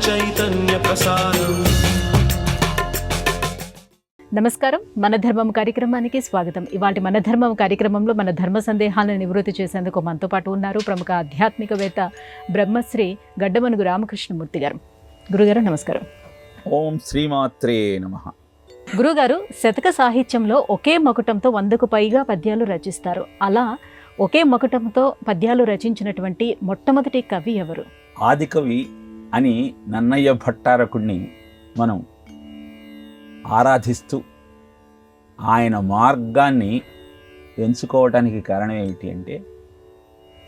చైతన్య ప్రసారం. నమస్కారం, మన ధర్మం కార్యక్రమానికి స్వాగతం. ఇవాటి మన ధర్మం కార్యక్రమంలో మన ధర్మ సందేహాలను నివృత్తి చేసేందుకు మనతో పాటు ఉన్నారు ప్రముఖ ఆధ్యాత్మికవేత్త బ్రహ్మశ్రీ గడ్డమనుగు రామకృష్ణమూర్తి గారు. గురుగారు నమస్కారం. ఓం శ్రీమాత్రే నమః. గురుగారు, శతక సాహిత్యంలో ఒకే మకుటంతో 100కు పైగా పద్యాలు రచిస్తారు. అలా ఒకే మకుటంతో పద్యాలు రచించినటువంటి మొట్టమొదటి కవి ఎవరు? ఆదికవి అని నన్నయ్య భట్టారకుడిని మనం ఆరాధిస్తూ ఆయన మార్గాన్ని ఎంచుకోవడానికి కారణం ఏమిటి అంటే,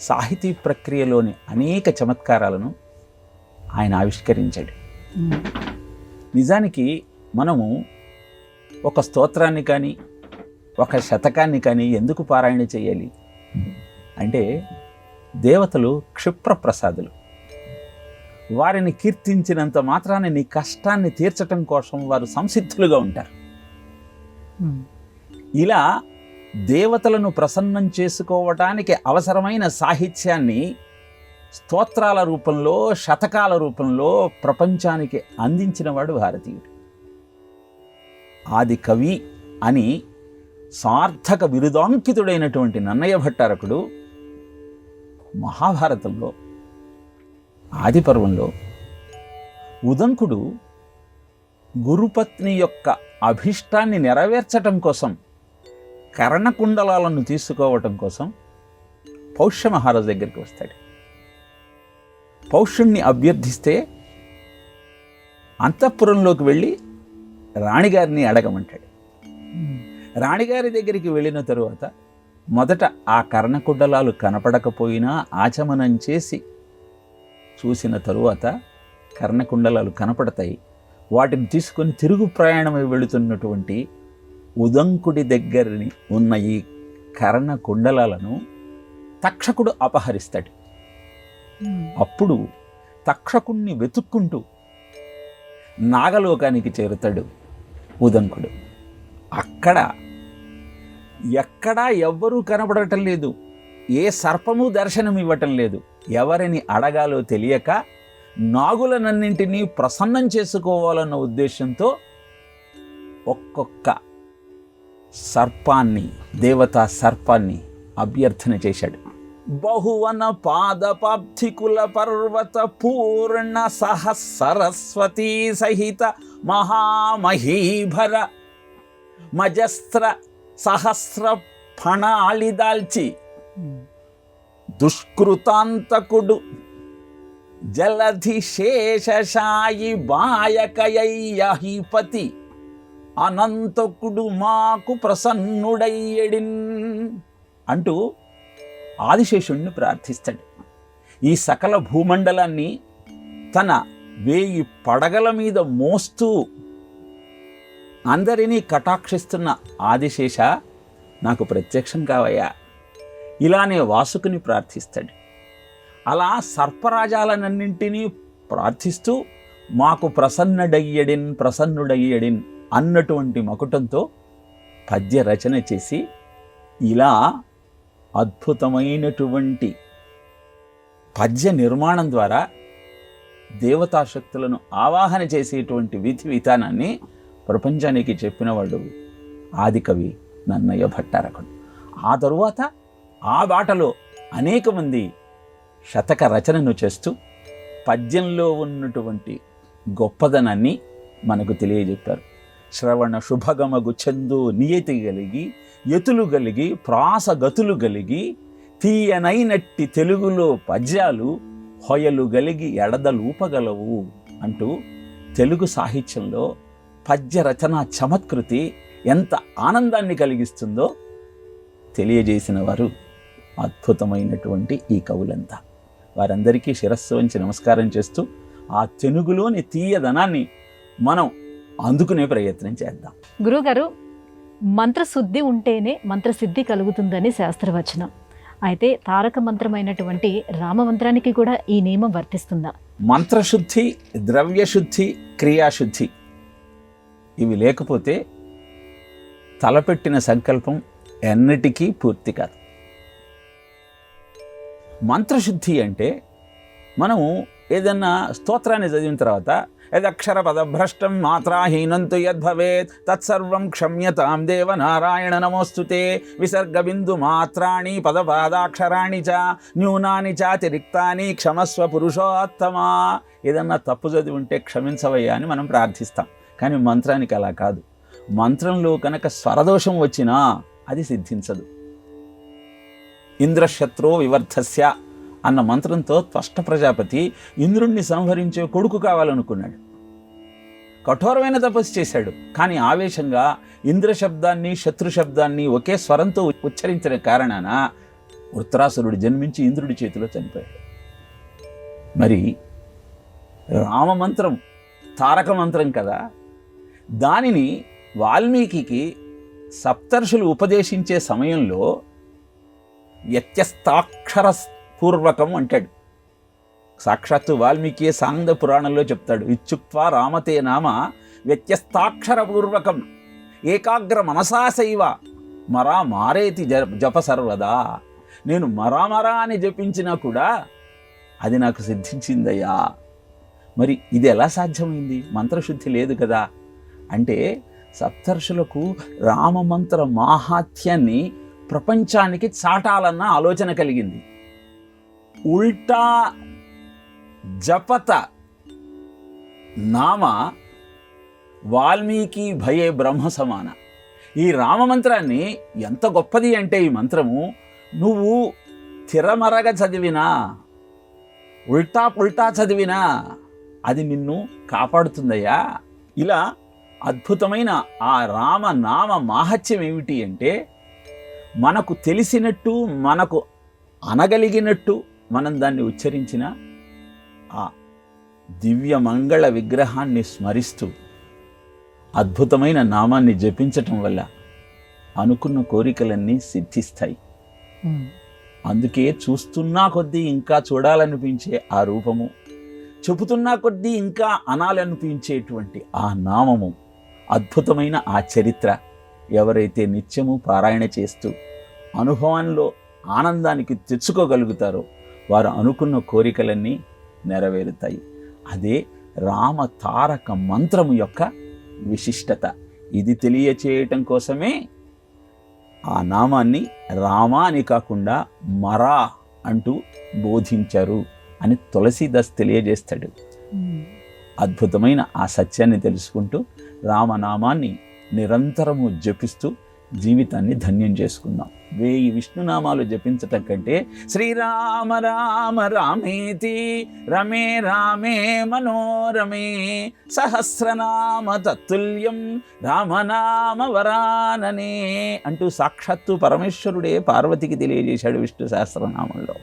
సాహితీ ప్రక్రియలోని అనేక చమత్కారాలను ఆయన ఆవిష్కరించాడు. నిజానికి మనము ఒక స్తోత్రాన్ని కానీ ఒక శతకాన్ని కానీ ఎందుకు పారాయణ చేయాలి అంటే, దేవతలు క్షిప్రప్రసాదులు. వారిని కీర్తించినంత మాత్రాన నీ కష్టాన్ని తీర్చటం కోసం వారు సంసిద్ధులుగా ఉంటారు. ఇలా దేవతలను ప్రసన్నం చేసుకోవటానికి అవసరమైన సాహిత్యాన్ని స్తోత్రాల రూపంలో, శతకాల రూపంలో ప్రపంచానికి అందించినవాడు భారతీయుడు. ఆది కవి అని సార్థక బిరుదాంకితుడైనటువంటి నన్నయ్య భట్టారకుడు మహాభారతంలో ఆది పర్వంలో ఉదంకుడు గురుపత్ని యొక్క అభిష్టాన్ని నెరవేర్చటం కోసం, కర్ణకుండలాలను తీసుకోవటం కోసం పౌష్య మహారాజు దగ్గరికి వస్తాడు. పౌష్యుణ్ణి అభ్యర్థిస్తే అంతఃపురంలోకి వెళ్ళి రాణిగారిని అడగమంటాడు. రాణిగారి దగ్గరికి వెళ్ళిన తరువాత మొదట ఆ కర్ణకుండలాలు కనపడకపోయినా ఆచమనం చేసి చూసిన తరువాత కర్ణకుండలాలు కనపడతాయి. వాటిని తీసుకొని తిరుగు ప్రయాణమై వెళుతున్నటువంటి ఉదంకుడి దగ్గరని ఉన్న ఈ కర్ణకుండలాలను తక్షకుడు అపహరిస్తాడు. అప్పుడు తక్షకుణ్ణి వెతుక్కుంటూ నాగలోకానికి చేరుతాడు ఉదంకుడు. అక్కడ ఎక్కడా ఎవ్వరూ కనబడటం లేదు, ఏ సర్పము దర్శనం ఇవ్వటం లేదు. ఎవరిని అడగాలో తెలియక నాగులనన్నింటినీ ప్రసన్నం చేసుకోవాలన్న ఉద్దేశంతో ఒక్కొక్క సర్పాన్ని, దేవతా సర్పాన్ని అభ్యర్థన చేశాడు. బహువన పాదపాబ్ధికుల పర్వత పూర్ణ సహస్రస్వతీ సహిత మహామహీభర మజస్త్ర సహస్ర ఫణాళిదాల్చి దుష్కృతాంతకుడు జలధి శేషశాయి బాయకయ్యహిపతి అనంతకుడు మాకు ప్రసన్నుడయ్యడిన్ అంటూ ఆదిశేషుణ్ణి ప్రార్థిస్తాడు. ఈ సకల భూమండలాన్ని తన 1000 పడగల మీద మోస్తూ అందరినీ కటాక్షిస్తున్న ఆదిశేష, నాకు ప్రత్యక్షం కావయ్యా, ఇలానే వాసుకుని ప్రార్థిస్తాడు. అలా సర్పరాజాలనన్నింటినీ ప్రార్థిస్తూ మాకు ప్రసన్నుడయ్యడిన్ అన్నటువంటి మకుటంతో పద్య రచన చేసి, ఇలా అద్భుతమైనటువంటి పద్య నిర్మాణం ద్వారా దేవతాశక్తులను ఆవాహన చేసేటువంటి విధి విధానాన్ని ప్రపంచానికి చెప్పినవాడు ఆదికవి నన్నయ్య భట్టారకుడు. ఆ తరువాత ఆ బాటలో అనేక మంది శతక రచనను చేస్తూ పద్యంలో ఉన్నటువంటి గొప్పదనాన్ని మనకు తెలియజెప్పారు. శ్రవణ శుభగమగు చందు నియతి కలిగి, యతులు కలిగి, ప్రాసగతులు కలిగి, తీయనైనట్టి తెలుగులో పద్యాలు హొయలు కలిగి ఎడదలూపగలవు అంటూ తెలుగు సాహిత్యంలో పద్య రచనా చమత్కృతి ఎంత ఆనందాన్ని కలిగిస్తుందో తెలియజేసిన వారు అద్భుతమైనటువంటి ఈ కవులంతా. వారందరికీ శిరస్సు వంచి నమస్కారం చేస్తూ ఆ తెలుగులోని తీయదనాన్ని మనం అందుకునే ప్రయత్నం చేద్దాం. గురుగారు, మంత్రశుద్ధి ఉంటేనే మంత్రసిద్ధి కలుగుతుందని శాస్త్రవచనం. అయితే తారక మంత్రమైనటువంటి రామమంత్రానికి కూడా ఈ నియమం వర్తిస్తుందా? మంత్రశుద్ధి, ద్రవ్యశుద్ధి, క్రియాశుద్ధి ఇవి లేకపోతే తలపెట్టిన సంకల్పం ఎన్నటికీ పూర్తి కాదు. మంత్రశుద్ధి అంటే మనము ఏదన్నా స్తోత్రాన్ని చదివిన తర్వాత యదక్షర పదభ్రష్టం మాత్రాహీనంతు యద్భవేత్ తత్సర్వం క్షమ్యతాం దేవ నారాయణ నమోస్తుతే విసర్గ బిందు మాత్రాణి పదపాదాక్షరాణి చ న్యూనాని చాతిరిక్తాని క్షమస్వ పురుషోత్తమా. ఏదన్నా తప్పు చదివి ఉంటే క్షమించవయ్యా అని మనం ప్రార్థిస్తాం. కానీ మంత్రానికి అలా కాదు. మంత్రంలో కనుక స్వరదోషం వచ్చినా అది సిద్ధించదు. ఇంద్రశత్రో వివర్ధస్య అన్న మంత్రంతో త్వష్ట ప్రజాపతి ఇంద్రుణ్ణి సంహరించే కొడుకు కావాలనుకున్నాడు. కఠోరమైన తపస్సు చేశాడు. కానీ ఆవేశంగా ఇంద్ర శబ్దాన్ని శత్రు శబ్దాన్ని ఒకే స్వరంతో ఉచ్చరించిన కారణాన వృత్రాసురుడు జన్మించి ఇంద్రుడి చేతిలో చనిపోయాడు. మరి రామమంత్రం తారక మంత్రం కదా, దానిని వాల్మీకి సప్తర్షులు ఉపదేశించే సమయంలో వ్యత్యస్తాక్షర పూర్వకం అంటాడు. సాక్షాత్తు వాల్మీకి సాంగ పురాణంలో చెప్తాడు, ఇత్యుక్త్వా రామతే నామ వ్యత్యస్తాక్షర పూర్వకం ఏకాగ్ర మనసాశైవ మరా మారేతి జప సర్వదా. నేను మరా అని జపించినా కూడా అది నాకు సిద్ధించిందయ్యా. మరి ఇది ఎలా సాధ్యమైంది? మంత్రశుద్ధి లేదు కదా. అంటే సప్తర్షులకు రామమంత్ర మాహాత్యాన్ని ప్రపంచానికి చాటాలన్న ఆలోచన కలిగింది. ఉల్టా జపత నామ వాల్మీకి భయే బ్రహ్మ సమాన. ఈ రామమంత్రాన్ని ఎంత గొప్పది అంటే ఈ మంత్రము నువ్వు తిరమరగ చదివినా ఉల్టా చదివినా అది నిన్ను కాపాడుతుందయ్యా. ఇలా అద్భుతమైన ఆ రామనామ మాహత్యం ఏమిటి అంటే మనకు తెలిసినట్టు మనకు అనగలిగినట్టు మనం దాన్ని ఉచ్చరించిన ఆ దివ్య మంగళ విగ్రహాన్ని స్మరిస్తూ అద్భుతమైన నామాన్ని జపించటం వల్ల అనుకున్న కోరికలన్నీ సిద్ధిస్తాయి. అందుకే చూస్తున్నా కొద్దీ ఇంకా చూడాలనిపించే ఆ రూపము, చెబుతున్నా కొద్దీ ఇంకా అనాలనిపించేటువంటి ఆ నామము, అద్భుతమైన ఆ చరిత్ర ఎవరైతే నిత్యము పారాయణ చేస్తూ అనుభవంలో ఆనందానికి తెచ్చుకోగలుగుతారో వారు అనుకున్న కోరికలన్నీ నెరవేరుతాయి. అదే రామ తారక మంత్రము యొక్క విశిష్టత. ఇది తెలియచేయటం కోసమే ఆ నామాన్ని రామ అని కాకుండా మరా అంటూ బోధించారు అని తులసీదాస్ తెలియజేస్తాడు. అద్భుతమైన ఆ సత్యాన్ని తెలుసుకుంటూ రామనామాన్ని నిరంతరము జపిస్తూ జీవితాన్ని ధన్యం చేసుకుందాం. 1000 విష్ణునామాలు జపించటం కంటే శ్రీరామ రామ రామేతి రమే రామే మనోరమే సహస్రనామ తత్తుల్యం రామనామ వరాననే అంటూ సాక్షాత్తు పరమేశ్వరుడే పార్వతికి తెలియజేశాడు విష్ణు సహస్రనామంలో.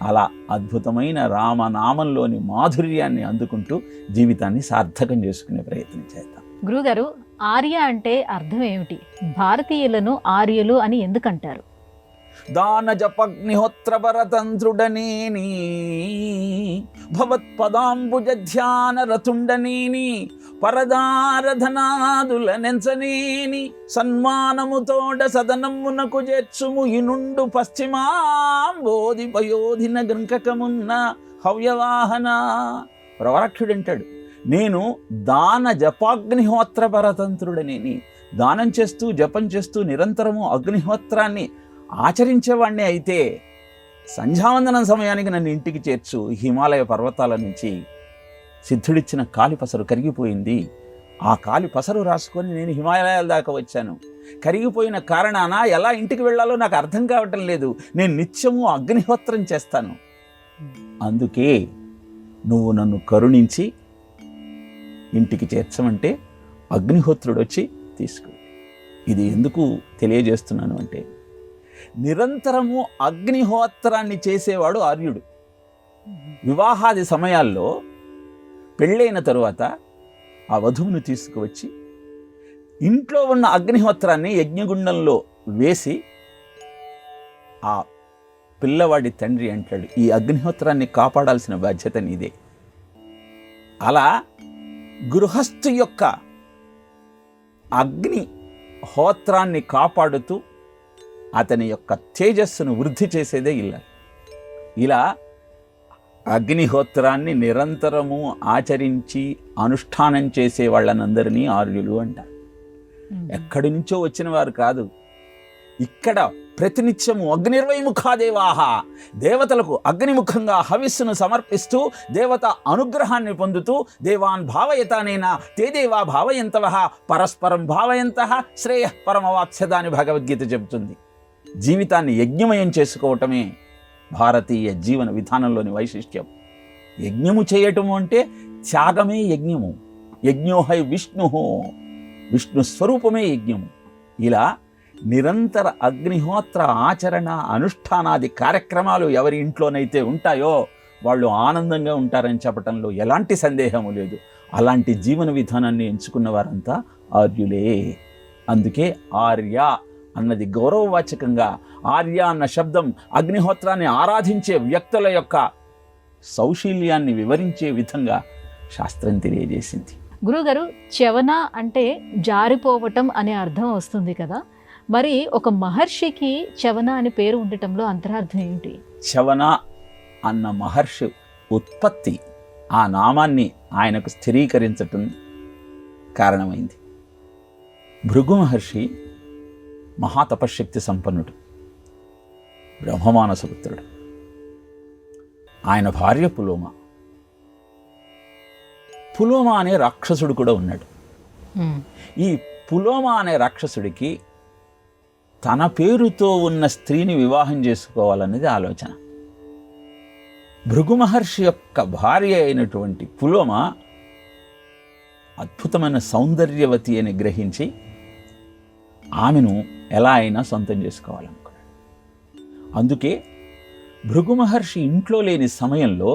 అలా అద్భుతమైన రామనామంలోని మాధుర్యాన్ని అందుకుంటూ జీవితాన్ని సార్థకం చేసుకునే ప్రయత్నం చేద్దాం. గురుగారు, ఆర్య అంటే అర్థం ఏమిటి? భారతీయులను ఆర్యులు అని ఎందుకంటారు? దాన జపగ్నిహోత్ర పరతంత్రుడనేని భవత్పదాంబుజ ధ్యాన రతుండనేని పరదారధనాదుల నెంచనేని సన్మానముతోడ సదనమునకు చేర్చుము ఇనుండు పశ్చిమాంబోధి పయోధిన గృంకకమున్న హవ్యవాహన. ప్రవరాక్షుడు అంటాడు, నేను దాన జపాగ్నిహోత్ర పరతంత్రుడనేని, దానం చేస్తూ జపం చేస్తూ నిరంతరము అగ్నిహోత్రాన్ని ఆచరించేవాణ్ణి అయితే సంధ్యావందనం సమయానికి నన్ను ఇంటికి చేర్చు. హిమాలయ పర్వతాల నుంచి సిద్ధుడిచ్చిన కాలిపసరు కరిగిపోయింది. ఆ కాలిపసరు రాసుకొని నేను హిమాలయాల దాకా వచ్చాను. కరిగిపోయిన కారణాన ఎలా ఇంటికి వెళ్ళాలో నాకు అర్థం కావటం లేదు. నేను నిత్యము అగ్నిహోత్రం చేస్తాను. అందుకే నువ్వు నన్ను కరుణించి ఇంటికి చేర్చమంటే అగ్నిహోత్రుడు వచ్చి తీసుకు. ఇది ఎందుకు తెలియజేస్తున్నాను అంటే నిరంతరము అగ్నిహోత్రాన్ని చేసేవాడు ఆర్యుడు. వివాహాది సమయాల్లో పెళ్ళైన తరువాత ఆ వధువును తీసుకువచ్చి ఇంట్లో ఉన్న అగ్నిహోత్రాన్ని యజ్ఞగుండంలో వేసి ఆ పిల్లవాడి తండ్రి అంటాడు, ఈ అగ్నిహోత్రాన్ని కాపాడాల్సిన బాధ్యత నీదే. అలా గృహస్థు యొక్క అగ్నిహోత్రాన్ని కాపాడుతూ అతని యొక్క తేజస్సును వృద్ధి చేసేదే ఇల్లాలు. ఇలా అగ్నిహోత్రాన్ని నిరంతరము ఆచరించి అనుష్ఠానం చేసే వాళ్ళనందరినీ ఆర్యులు అంటారు. ఎక్కడి నుంచో వచ్చిన వారు కాదు. ఇక్కడ ప్రతినిత్యము అగ్నిర్వైముఖాదేవాహ, దేవతలకు అగ్నిముఖంగా హవిస్సును సమర్పిస్తూ దేవత అనుగ్రహాన్ని పొందుతూ దేవాన్ భావయతానేనా తే దేవా భావయంతవః పరస్పరం భావయంతః శ్రేయః పరమవాప్స్యత అని భగవద్గీత చెబుతుంది. జీవితాన్ని యజ్ఞమయం చేసుకోవటమే భారతీయ జీవన విధానంలోని వైశిష్ట్యం. యజ్ఞము చేయటము అంటే త్యాగమే యజ్ఞము. యజ్ఞోహై విష్ణు, విష్ణు స్వరూపమే యజ్ఞము. ఇలా నిరంతర అగ్నిహోత్ర ఆచరణ అనుష్ఠానాది కార్యక్రమాలు ఎవరి ఇంట్లోనైతే ఉంటాయో వాళ్ళు ఆనందంగా ఉంటారని చెప్పటంలో ఎలాంటి సందేహము లేదు. అలాంటి జీవన విధానాన్ని ఎంచుకున్న వారంతా ఆర్యులే. అందుకే ఆర్య అన్నది గౌరవవాచకంగా, ఆర్య అన్న శబ్దం అగ్నిహోత్రాన్ని ఆరాధించే వ్యక్తుల యొక్క సౌశీల్యాన్ని వివరించే విధంగా శాస్త్రం తెలియజేసింది. గురుగారు, చవన అంటే జారిపోవటం అనే అర్థం వస్తుంది కదా, మరి ఒక మహర్షికి చవన అని పేరు ఉండటంలో అంతరార్థం ఏంటి? చవన అన్న మహర్షి ఉత్పత్తి ఆ నామాన్ని ఆయనకు స్థిరీకరించటం కారణమైంది. భృగు మహర్షి మహాతపశక్తి సంపన్నుడు, బ్రహ్మమానస పుత్రుడు. ఆయన భార్య పులోమ. పులోమ అనే రాక్షసుడు కూడా ఉన్నాడు. ఈ పులోమ అనే రాక్షసుడికి తన పేరుతో ఉన్న స్త్రీని వివాహం చేసుకోవాలనేది ఆలోచన. భృగు మహర్షి యొక్క భార్య అయినటువంటి పులోమ అద్భుతమైన సౌందర్యవతి అని గ్రహించి ఆమెను ఎలా అయినా సొంతం చేసుకోవాలనుకున్నాడు. అందుకే భృగు మహర్షి ఇంట్లో లేని సమయంలో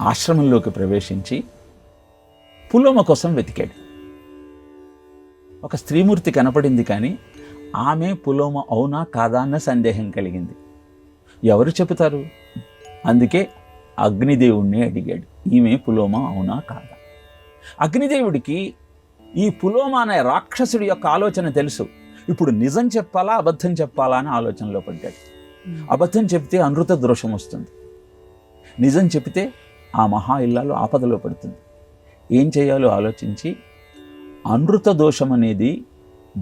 ఆశ్రమంలోకి ప్రవేశించి పులోమ కోసం వెతికాడు. ఒక స్త్రీమూర్తి కనపడింది, కానీ ఆమె పులోమ అవునా కాదా అన్న సందేహం కలిగింది. ఎవరు చెబుతారు? అందుకే అగ్నిదేవుణ్ణి అడిగాడు, ఈమె పులోమ అవునా కాదా. అగ్నిదేవుడికి ఈ పులోమ అనే రాక్షసుడి యొక్క ఆలోచన తెలుసు. ఇప్పుడు నిజం చెప్పాలా అబద్ధం చెప్పాలా అని ఆలోచనలో పడ్డాడు. అబద్ధం చెప్తే అనృత దోషం వస్తుంది, నిజం చెప్తే ఆ మహా ఇల్లాలు ఆపదలో పడుతుంది. ఏం చేయాలో ఆలోచించి అనృత దోషం అనేది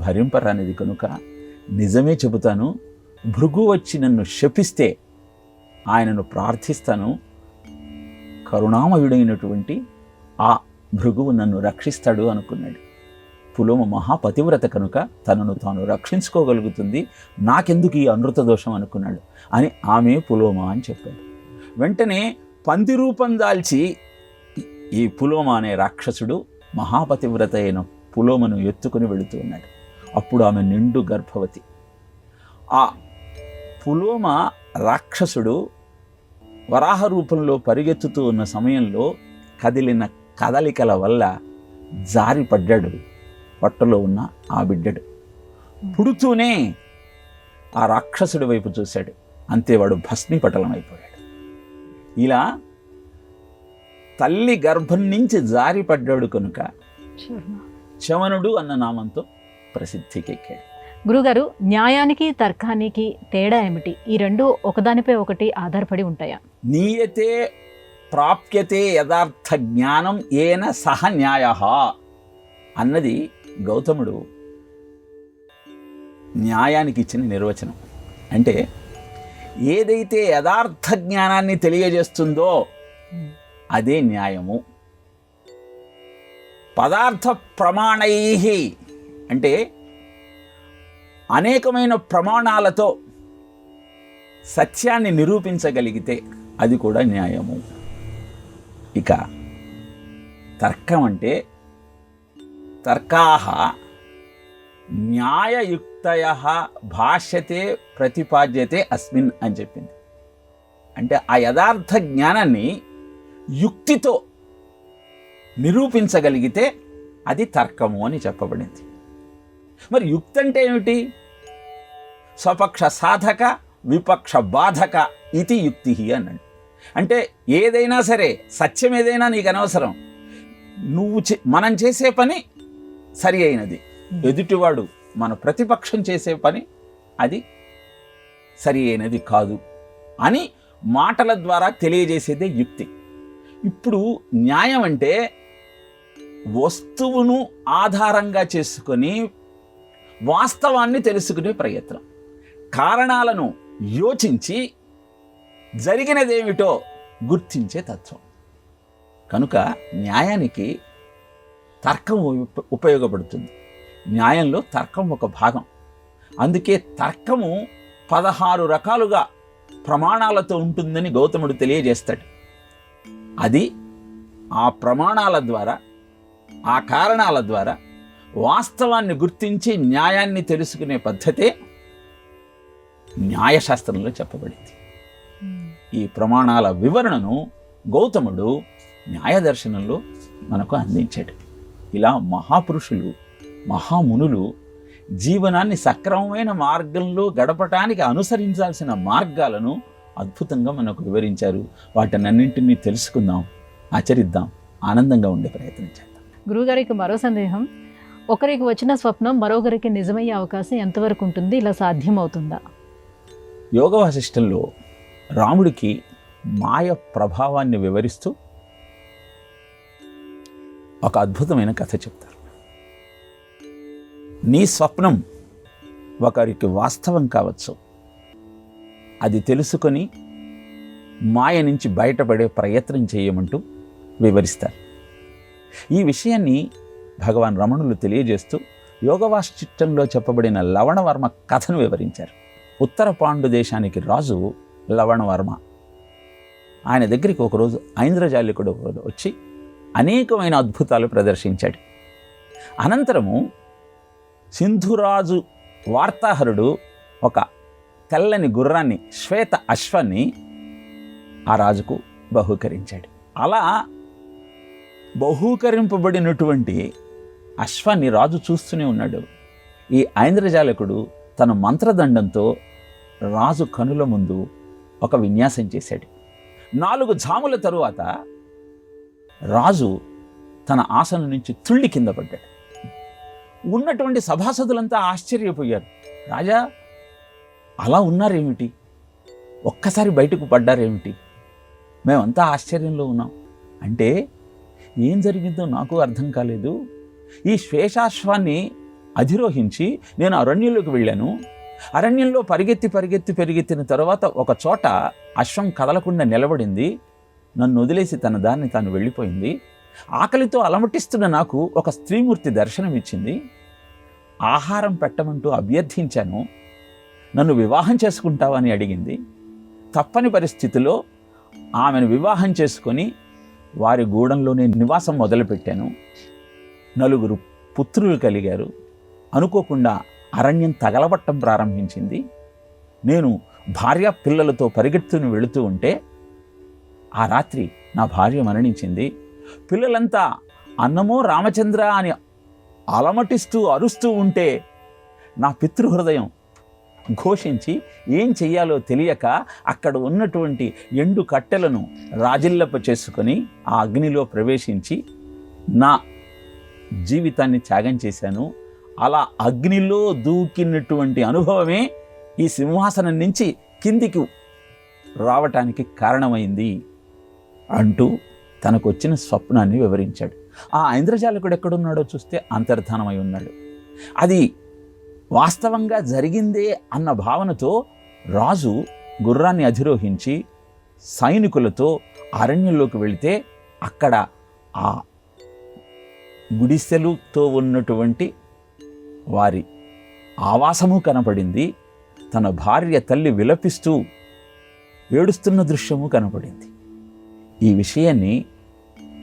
భరింపరానిది కనుక నిజమే చెబుతాను, భృగు వచ్చి నన్ను శపిస్తే ఆయనను ప్రార్థిస్తాను, కరుణామయుడైనటువంటి ఆ భృగువు నన్ను రక్షిస్తాడు అనుకున్నాడు. పులోమ మహాపతివ్రత కనుక తనను తాను రక్షించుకోగలుగుతుంది, నాకెందుకు ఈ అనృత దోషం అనుకున్నాడు అని ఆమె పులోమ అని చెప్పాడు. వెంటనే పంది రూపం దాల్చి ఈ పులోమ అనే రాక్షసుడు మహాపతివ్రత అయిన పులోమను ఎత్తుకుని వెళుతూ ఉన్నాడు. అప్పుడు ఆమె నిండు గర్భవతి. ఆ పులోమ రాక్షసుడు వరాహ రూపంలో పరిగెత్తుతూ ఉన్న సమయంలో కదిలిన కదలికల వల్ల జారి పడ్డాడు పొట్టలో ఉన్న ఆ బిడ్డడు. పుడుతూనే ఆ రాక్షసుడి వైపు చూశాడు, అంతే వాడు భస్మీపటలం అయిపోయాడు. ఇలా తల్లి గర్భం నుంచి జారి పడ్డాడు కనుక చవనుడు అన్న నామంతో ప్రసిద్ధికెక్కాడు. గురుగారు, న్యాయానికి తర్కానికి తేడా ఏమిటి? ఈ రెండు ఒకదానిపై ఒకటి ఆధారపడి ఉంటాయా? నీయతే ప్రాప్యతే యథార్థ జ్ఞానం ఏన సహ న్యాయః అన్నది గౌతముడు న్యాయానికి ఇచ్చిన నిర్వచనం. అంటే ఏదైతే యథార్థ జ్ఞానాన్ని తెలియజేస్తుందో అదే న్యాయము. పదార్థ ప్రమాణై అంటే అనేకమైన ప్రమాణాలతో సత్యాన్ని నిరూపించగలిగితే అది కూడా న్యాయము. ఇక తర్కం అంటే తర్కాః న్యాయయుక్తయః భాష్యతే ప్రతిపాద్యతే అస్మిన్ అని చెప్పింది. అంటే ఆ యథార్థ జ్ఞానాన్ని యుక్తితో నిరూపించగలిగితే అది తర్కము అని చెప్పబడింది. మరి యుక్తి అంటే ఏమిటి? స్వపక్ష సాధక విపక్ష బాధక ఇది యుక్తి అన్నాడు. అంటే ఏదైనా సరే, సత్యం ఏదైనా నీకు అనవసరం, మనం చేసే పని సరి అయినది, ఎదుటివాడు మన ప్రతిపక్షం చేసే పని అది సరి అయినది కాదు అని మాటల ద్వారా తెలియజేసేదే యుక్తి. ఇప్పుడు న్యాయం అంటే వస్తువును ఆధారంగా చేసుకొని వాస్తవాన్ని తెలుసుకునే ప్రయత్నం, కారణాలను యోచించి జరిగినదేమిటో గుర్తించే తత్వం. కనుక న్యాయానికి తర్కం ఉపయోగపడుతుంది. న్యాయంలో తర్కం ఒక భాగం. అందుకే తర్కము 16 రకాలుగా ప్రమాణాలతో ఉంటుందని గౌతముడు తెలియజేస్తాడు. అది ఆ ప్రమాణాల ద్వారా, ఆ కారణాల ద్వారా వాస్తవాన్ని గుర్తించి న్యాయాన్ని తెలుసుకునే పద్ధతే న్యాయశాస్త్రంలో చెప్పబడింది. ఈ ప్రమాణాల వివరణను గౌతముడు న్యాయదర్శనంలో మనకు అందించాడు. ఇలా మహాపురుషులు, మహామునులు జీవనాన్ని సక్రమమైన మార్గంలో గడపటానికి అనుసరించాల్సిన మార్గాలను అద్భుతంగా మనకు వివరించారు. వాటినన్నింటినీ తెలుసుకుందాం, ఆచరిద్దాం, ఆనందంగా ఉండే ప్రయత్నం చేద్దాం. గురువుగారికి మరో సందేహం. ఒకరికి వచ్చిన స్వప్నం మరొకరికి నిజమయ్యే అవకాశం ఎంతవరకు ఉంటుంది? ఇలా సాధ్యమవుతుందా? యోగ వాసిష్టంలో రాముడికి మాయ ప్రభావాన్ని వివరిస్తూ ఒక అద్భుతమైన కథ చెప్తారు. నీ స్వప్నం ఒకరికి వాస్తవం కావచ్చు, అది తెలుసుకొని మాయ నుంచి బయటపడే ప్రయత్నం చేయమంటూ వివరిస్తారు. ఈ విషయాన్ని భగవాన్ రమణులు తెలియజేస్తూ యోగవాసిష్టంలో చెప్పబడిన లవణవర్మ కథను వివరించారు. ఉత్తర పాండు దేశానికి రాజు లవణవర్మ. ఆయన దగ్గరికి ఒకరోజు ఐంద్రజాలికుడు వచ్చి అనేకమైన అద్భుతాలు ప్రదర్శించాడు. అనంతరము సింధురాజు వార్తాహరుడు ఒక తెల్లని గుర్రాన్ని, శ్వేత అశ్వాన్ని ఆ రాజుకు బహూకరించాడు. అలా బహూకరింపబడినటువంటి అశ్వాన్ని రాజు చూస్తూనే ఉన్నాడు. ఈ ఐంద్రజాలకుడు తన మంత్రదండంతో రాజు కనుల ముందు ఒక విన్యాసం చేశాడు. 4 జాముల తరువాత రాజు తన ఆసనం నుంచి తుళ్ళి కింద పడ్డాడు. ఉన్నటువంటి సభాసదులంతా ఆశ్చర్యపోయారు. రాజా, అలా ఉన్నారేమిటి? ఒక్కసారి బయటకు పడ్డారేమిటి? మేమంతా ఆశ్చర్యంలో ఉన్నాం. అంటే ఏం జరిగిందో నాకు అర్థం కాలేదు. ఈ శ్వేషాశ్వాన్ని అధిరోహించి నేను అరణ్యంలోకి వెళ్ళాను. అరణ్యంలో పరిగెత్తిన తర్వాత ఒక చోట అశ్వం కదలకుండా నిలబడింది. నన్ను వదిలేసి తన దాన్ని తాను వెళ్ళిపోయింది. ఆకలితో అలమటిస్తున్న నాకు ఒక స్త్రీమూర్తి దర్శనమిచ్చింది. ఆహారం పెట్టమంటూ అభ్యర్థించాను. నన్ను వివాహం చేసుకుంటావని అడిగింది. తప్పని పరిస్థితిలో ఆమెను వివాహం చేసుకొని వారి గూడెంలోనే నివాసం మొదలుపెట్టాను. 4 పుత్రులు కలిగారు. అనుకోకుండా అరణ్యం తగలబట్టం ప్రారంభించింది. నేను భార్య పిల్లలతో పరిగెత్తుని వెళుతూ ఉంటే ఆ రాత్రి నా భార్య మరణించింది. పిల్లలంతా అన్నమో రామచంద్ర అని అలమటిస్తూ అరుస్తూ ఉంటే నా పితృహృదయం ఘోషించి ఏం చెయ్యాలో తెలియక అక్కడ ఉన్నటువంటి ఎండు కట్టెలను రాజిల్లప చేసుకొని ఆ అగ్నిలో ప్రవేశించి నా జీవితాన్ని త్యాగం చేశాను. అలా అగ్నిలో దూకినటువంటి అనుభవమే ఈ సింహాసనం నుంచి కిందికి రావటానికి కారణమైంది అంటూ తనకు వచ్చిన స్వప్నాన్ని వివరించాడు. ఆ ఐంద్రజాలకుడు ఎక్కడున్నాడో చూస్తే అంతర్ధానమై ఉన్నాడు. అది వాస్తవంగా జరిగిందే అన్న భావనతో రాజు గుర్రాన్ని అధిరోహించి సైనికులతో అరణ్యంలోకి వెళితే అక్కడ ఆ గుడిసెలుతో ఉన్నటువంటి వారి ఆవాసము కనపడింది. తన భార్య తల్లి విలపిస్తూ ఏడుస్తున్న దృశ్యము కనపడింది. ఈ విషయాన్ని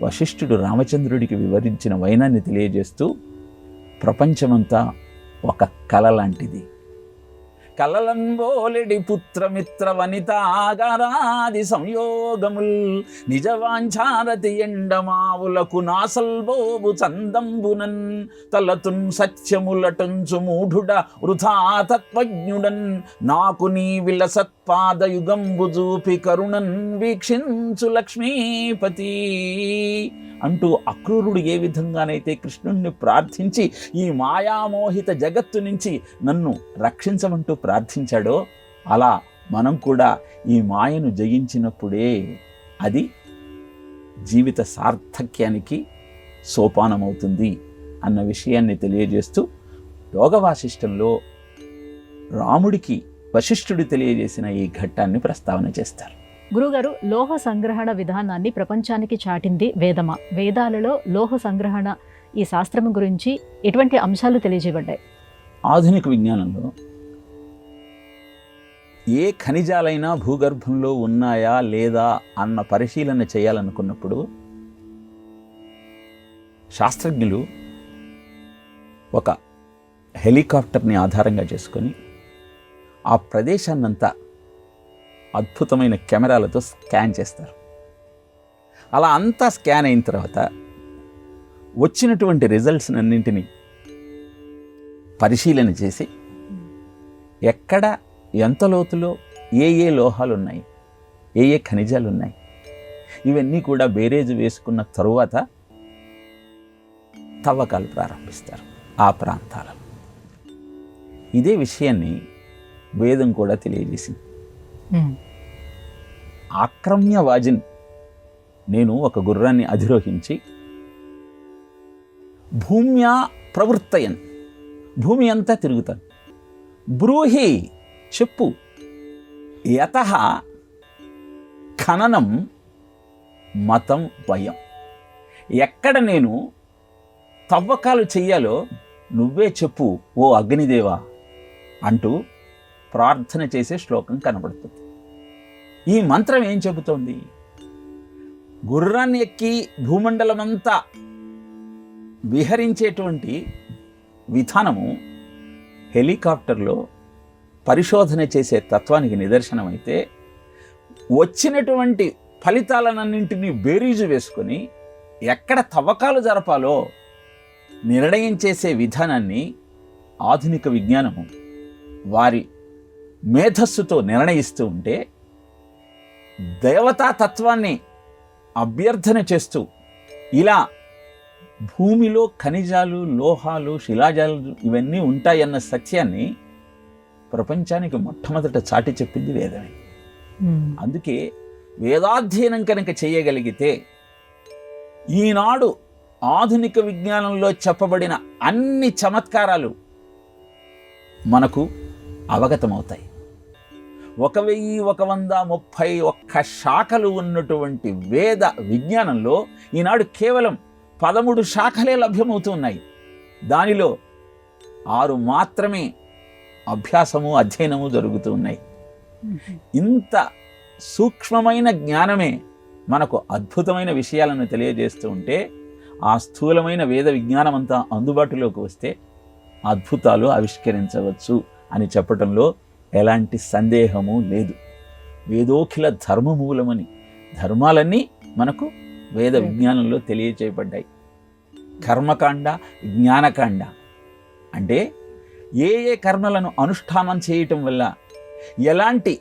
వశిష్ఠుడు రామచంద్రుడికి వివరించిన వైనాన్ని తెలియజేస్తూ ప్రపంచమంతా ఒక కల లాంటిది. కలలంబోలెడి పుత్రమిత్ర వనితాగారాది సంయోగముల్ నిజవాంఛారతి ఎండమావులకు నాసల్బోబు చందంబునన్ తలతున్ సత్యములటంచు మూఢుడ వృథా తత్వజ్ఞుడన్ నాకు నీ విలసత్పాదయుగంబు జూపి కరుణన్ వీక్షించు లక్ష్మీపతి అంటూ అక్రూరుడు ఏ విధంగానైతే కృష్ణుణ్ణి ప్రార్థించి ఈ మాయామోహిత జగత్తు నుంచి నన్ను రక్షించమంటూ ప్రార్థించాడో అలా మనం కూడా ఈ మాయను జయించినప్పుడే అది జీవిత సార్థక్యానికి సోపానమవుతుంది అన్న విషయాన్ని తెలియజేస్తూ యోగ వాసిష్టంలో రాముడికి వశిష్ఠుడు తెలియజేసిన ఈ ఘట్టాన్ని ప్రస్తావన చేస్తారు. గురుగారు, లోహ సంగ్రహణ విధానాన్ని ప్రపంచానికి చాటింది వేదమా? వేదాలలో లోహ సంగ్రహణ ఈ శాస్త్రం గురించి ఎటువంటి అంశాలు తెలియజేయబడ్డాయి? ఆధునిక విజ్ఞానంలో ఏ ఖనిజాలైనా భూగర్భంలో ఉన్నాయా లేదా అన్న పరిశీలన చేయాలనుకున్నప్పుడు శాస్త్రజ్ఞులు ఒక హెలికాప్టర్ని ఆధారంగా చేసుకొని ఆ ప్రదేశాన్నంతా అద్భుతమైన కెమెరాలతో స్కాన్ చేస్తారు. అలా అంతా స్కాన్ అయిన తర్వాత వచ్చినటువంటి రిజల్ట్స్ అన్నింటినీ పరిశీలన చేసి ఎక్కడ ఎంత లోతులో ఏ ఏ లోహాలు ఉన్నాయి, ఏ ఏ ఖనిజాలు ఉన్నాయి, ఇవన్నీ కూడా బేరేజు వేసుకున్న తరువాత తవ్వకాలు ప్రారంభిస్తారు ఆ ప్రాంతాలలో. ఇదే విషయాన్ని వేదం కూడా తెలియజేసింది. ఆక్రమ్యవాజిన్, నేను ఒక గుర్రాన్ని అధిరోహించి భూమ్యా ప్రవృత్తయన్, భూమి అంతా తిరుగుతాను. బ్రూహి, చెప్పు, యతః ఖననం మతం వయం, ఎక్కడ నేను తవ్వకాలు చెయ్యాలో నువ్వే చెప్పు ఓ అగ్నిదేవా అంటూ ప్రార్థన చేసే శ్లోకం కనబడుతుంది. ఈ మంత్రం ఏం చెబుతోంది? గుర్రాన్ని ఎక్కి భూమండలమంతా విహరించేటువంటి విధానము హెలికాప్టర్లో పరిశోధన చేసే తత్వానికి నిదర్శనమైతే, వచ్చినటువంటి ఫలితాలన్నింటినీ బేరీజు వేసుకొని ఎక్కడ తవ్వకాలు జరపాలో నిర్ణయం చేసే విధానాన్ని ఆధునిక విజ్ఞానము వారి మేధస్సుతో నిర్ణయిస్తూ ఉంటే, దేవతా తత్వాన్ని అభ్యర్థన చేస్తూ ఇలా భూమిలో ఖనిజాలు, లోహాలు, శిలాజాలు ఇవన్నీ ఉంటాయన్న సత్యాన్ని ప్రపంచానికి మొట్టమొదట చాటి చెప్పింది వేదమే. అందుకే వేదాధ్యయనం కనుక చేయగలిగితే ఈనాడు ఆధునిక విజ్ఞానంలో చెప్పబడిన అన్ని చమత్కారాలు మనకు అవగతమవుతాయి. 1131 శాఖలు ఉన్నటువంటి వేద విజ్ఞానంలో ఈనాడు కేవలం 13 శాఖలే లభ్యమవుతున్నాయి. దానిలో 6 మాత్రమే అభ్యాసము, అధ్యయనము జరుగుతూ ఉన్నాయి. ఇంత సూక్ష్మమైన జ్ఞానమే మనకు అద్భుతమైన విషయాలను తెలియజేస్తూ ఉంటే, ఆ స్థూలమైన వేద విజ్ఞానం అంతా అందుబాటులోకి వస్తే అద్భుతాలు ఆవిష్కరించవచ్చు అని చెప్పడంలో ఎలాంటి సందేహము లేదు. వేదోఖిల ధర్మమూలమని, ధర్మాలన్నీ మనకు వేద విజ్ఞానంలో తెలియచేయబడ్డాయి. కర్మకాండ, జ్ఞానకాండ అంటే ఏ ఏ కర్మలను అనుష్ఠానం చేయటం వల్ల ఎలాంటి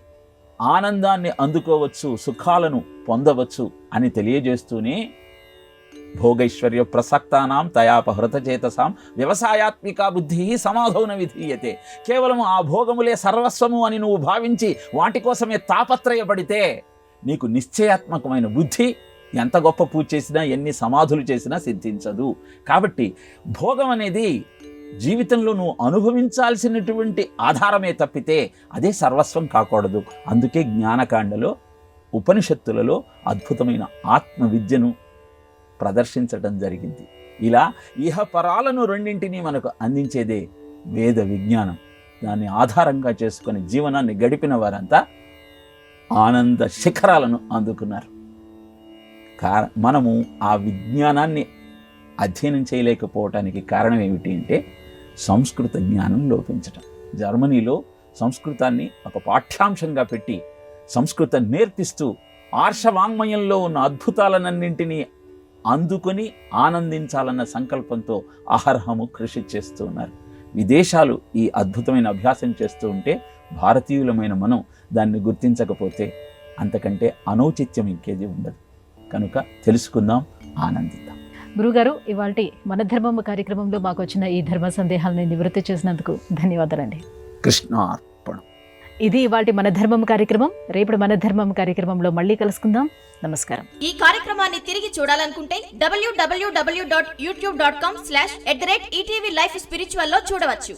ఆనందాన్ని అందుకోవచ్చు, సుఖాలను పొందవచ్చు అని తెలియజేస్తూనే భోగైశ్వర్య ప్రసక్తానాం తయాపహృత చేతసాం వ్యవసాయాత్మికా బుద్ధి సమాధౌన విధీయతే. కేవలం ఆ భోగములే సర్వస్వము అని నువ్వు భావించి వాటి కోసమే తాపత్రయపడితే నీకు నిశ్చయాత్మకమైన బుద్ధి ఎంత గొప్ప పూజ చేసినా, ఎన్ని సమాధులు చేసినా సిద్ధించదు. కాబట్టి భోగం అనేది జీవితంలో నువ్వు అనుభవించాల్సినటువంటి ఆధారమే తప్పితే అదే సర్వస్వం కాకూడదు. అందుకే జ్ఞానకాండలో, ఉపనిషత్తులలో అద్భుతమైన ఆత్మ విద్యను ప్రదర్శించడం జరిగింది. ఇలా ఇహపరాలను రెండింటినీ మనకు అందించేదే వేద విజ్ఞానం. దాన్ని ఆధారంగా చేసుకొని జీవనాన్ని గడిపిన వారంతా ఆనంద శిఖరాలను అందుకున్నారు. మనము ఆ విజ్ఞానాన్ని అధ్యయనం చేయలేకపోవటానికి కారణం ఏమిటి అంటే సంస్కృత జ్ఞానం లోపించటం. జర్మనీలో సంస్కృతాన్ని ఒక పాఠ్యాంశంగా పెట్టి సంస్కృతం నేర్పిస్తూ ఆర్షవాంగ్మయంలో ఉన్న అద్భుతాలన్నింటినీ అందుకొని ఆనందించాలన్న సంకల్పంతో అహర్హము కృషి చేస్తూ ఉన్నారు. విదేశాలు ఈ అద్భుతమైన అభ్యాసం చేస్తూ ఉంటే భారతీయులమైన మనం దాన్ని గుర్తించకపోతే అంతకంటే అనౌచిత్యం ఇంకేది ఉండదు. కనుక తెలుసుకుందాం, ఆనందిద్దాం. గురుగారు, ఇవాల్టి మన ధర్మం కార్యక్రమంలో మాకు వచ్చిన ఈ ధర్మ సందేహాలను నివృత్తి చేసినందుకు ధన్యవాదాలండి. కృష్ణార్పణం. ఇది ఇవాల్టి మన ధర్మం కార్యక్రమం. రేపటి మన ధర్మం కార్యక్రమంలో మళ్ళీ కలుసుకుందాం. నమస్కారం. ఈ కార్యక్రమాన్ని తిరిగి చూడాలనుకుంటే www.youtube.com/@ETV Life Spiritual లో చూడవచ్చు.